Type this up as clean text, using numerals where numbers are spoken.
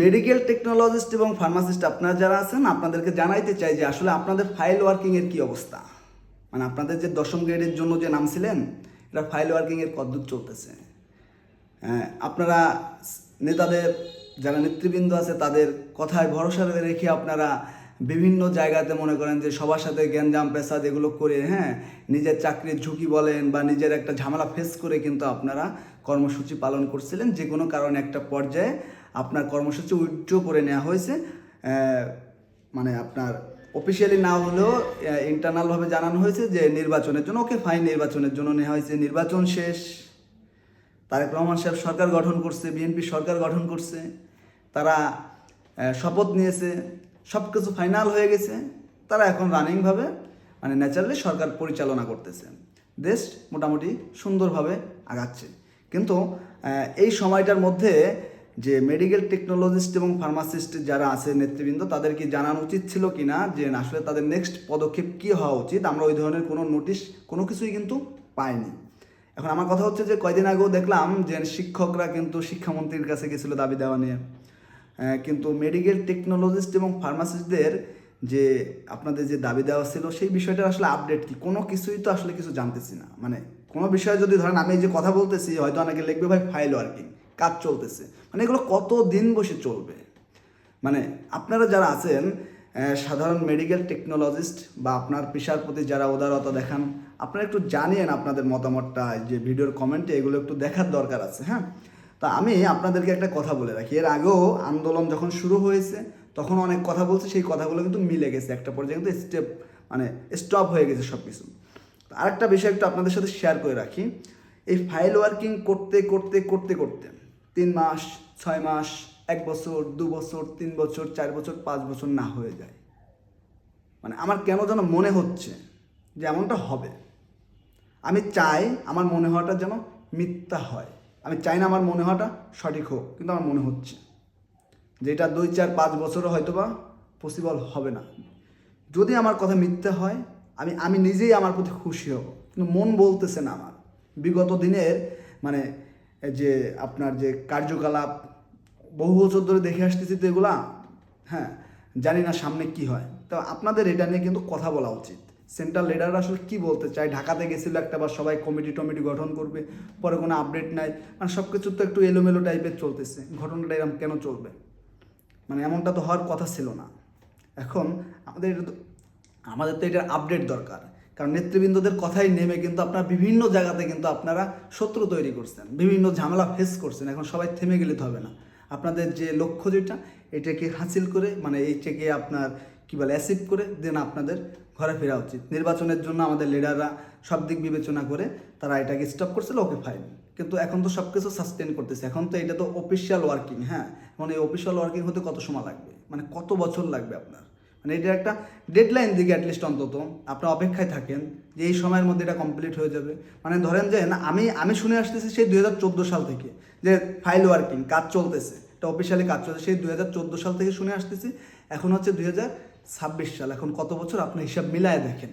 Medical technologist এবং pharmacist আপনারা যারা আছেন আপনাদেরকে জানাইতে চাই যে আসলে আপনাদের ফাইল ওয়ার্কিংয়ের কী অবস্থা। মানে আপনাদের যে দশম গ্রেডের জন্য যে নামছিলেন এটা ফাইল ওয়ার্কিংয়ের কতদূর চলতেছে। আপনারা নেতাদের যারা নেতৃবৃন্দ আছে তাদের কথায় ভরসা রেখে আপনারা বিভিন্ন জায়গাতে মনে করেন যে সবার সাথে গ্যাঞ্জাম পেশাদ এগুলো করে নিজের চাকরির ঝুঁকি বলেন বা নিজের একটা ঝামেলা ফেস করে কিন্তু আপনারা কর্মসূচি পালন করছিলেন। যে কোনো কারণে একটা পর্যায়ে আপনার কর্মসূচি উইথড্র করে নেওয়া হয়েছে। মানে আপনার অফিসিয়ালি না হলেও ইন্টারনালভাবে জানানো হয়েছে যে নির্বাচনের জন্য, ওকে ফাইন, নির্বাচনের জন্য নেওয়া হয়েছে। নির্বাচন শেষ, তারেক রহমান সাহেব সরকার গঠন করছে, বিএনপি সরকার গঠন করছে, তারা শপথ নিয়েছে, সব কিছু ফাইনাল হয়ে গেছে। তারা এখন রানিংভাবে মানে ন্যাচারালি সরকার পরিচালনা করতেছে, দেশ মোটামুটি সুন্দরভাবে আগাচ্ছে। কিন্তু এই সময়টার মধ্যে যে মেডিকেল টেকনোলজিস্ট এবং ফার্মাসিস্ট যারা আছে নেতৃবৃন্দ, তাদেরকে জানানো উচিত ছিল কি না যে আসলে তাদের নেক্সট পদক্ষেপ কী হওয়া উচিত। আমরা ওই ধরনের কোনো নোটিশ কোনো কিছুই কিন্তু পাইনি। এখন আমার কথা হচ্ছে যে কয়দিন আগেও দেখলাম যে শিক্ষকরা কিন্তু শিক্ষামন্ত্রীর কাছে গেছিলো দাবি দেওয়া নিয়ে, কিন্তু মেডিকেল টেকনোলজিস্ট এবং ফার্মাসিস্টদের যে আপনাদের যে দাবি দেওয়া ছিল সেই বিষয়টার আসলে আপডেট কি, কোনো কিছুই তো আসলে কিছু জানতেছি না। মানে কোনো বিষয়ে যদি ধরেন আমি এই যে কথা বলতেছি, হয়তো অনেকে লিখবে ভাই ফাইল ওয়ার্কিং, কাজ চলতেছে, মানে এগুলো কত দিন বসে চলবে। মানে আপনারা যারা আছেন সাধারণ মেডিকেল টেকনোলজিস্ট বা আপনার পেশার প্রতি যারা উদারতা দেখান, আপনারা একটু জানিয়েন আপনাদের মতামতটা, যে ভিডিওর কমেন্টে এগুলো একটু দেখার দরকার আছে। তা আমি আপনাদেরকে একটা কথা বলে রাখি, এর আগেও আন্দোলন যখন শুরু হয়েছে তখন অনেক কথা বলছে, সেই কথাগুলো কিন্তু মিলে গেছে, একটা পর্যায়ে কিন্তু স্টপ হয়ে গেছে সব কিছু। আরেকটা বিষয় একটু আপনাদের সাথে শেয়ার করে রাখি, এই ফাইল ওয়ার্কিং করতে করতে করতে করতে 3 মাস, 6 মাস, 1 বছর, 2 বছর, 3 বছর, 4 বছর, 5 বছর না হয়ে যায়, মানে আমার কেন যেন মনে হচ্ছে যে এমনটা হবে। আমি চাই আমার মনে হওয়াটা যেন মিথ্যা হয়, আমি চাই না আমার মনে হওয়াটা সঠিক হোক, কিন্তু আমার মনে হচ্ছে যেটা 2, 4, 5 বছরও হয়তো বা পসিবল হবে না। যদি আমার কথা মিথ্যা হয় আমি নিজেই আমার প্রতি খুশি হব, কিন্তু মন বলতেছে না আমার। বিগত দিনের মানে যে আপনার যে কার্যকলাপ বহু বছর ধরে দেখে আসতেছি তো এগুলা, জানি না সামনে কি হয়। তো আপনাদের এটা নিয়ে কিন্তু কথা বলা উচিত। সেন্ট্রাল লিডাররা আসলে কী বলতে চায়, ঢাকাতে গেছিলো একটাবার সবাই কমিটি গঠন করবে, পরে কোনো আপডেট নাই, মানে সব কিছু তো একটু এলোমেলো টাইপের চলতেছে। ঘটনাটা এরকম কেন চলবে, মানে এমনটা তো হওয়ার কথা ছিল না। এখন আমাদের তো এটার আপডেট দরকার, কারণ নেতৃবৃন্দদের কথাই নেমে কিন্তু আপনারা বিভিন্ন জায়গাতে কিন্তু আপনারা শত্রু তৈরি করছেন, বিভিন্ন ঝামেলা ফেস করছেন। এখন সবাই থেমে গেলে তো হবে না, আপনাদের যে লক্ষ্য যেটা এটাকে হাসিল করে, মানে এইটাকে আপনার কী বলে অ্যাচিভ করে দেন আপনাদের ঘরে ফেরা উচিত। নির্বাচনের জন্য আমাদের লিডাররা সব দিক বিবেচনা করে তারা এটাকে স্টপ করছিল, ওকে ফাইন, কিন্তু এখন তো সব কিছু সাসপেন্ড করতেছে। এখন তো এটা তো অফিসিয়াল ওয়ার্কিং, এখন এই অফিসিয়াল ওয়ার্কিং হতে কত সময় লাগবে, মানে কত বছর লাগবে আপনার, মানে এটা একটা ডেডলাইন দিকে অ্যাটলিস্ট অন্তত আপনার অপেক্ষায় থাকেন যে এই সময়ের মধ্যে এটা কমপ্লিট হয়ে যাবে। মানে ধরেন যে না, আমি শুনে আসতেছি সেই 2014 সাল থেকে যে ফাইল ওয়ার্কিং কাজ চলতেছে, এটা অফিসিয়ালি কাজ চলছে, সেই 2014 সাল থেকে শুনে আসতেছি। এখন হচ্ছে 2026 সাল, এখন কত বছর আপনি হিসাব মিলায় দেখেন।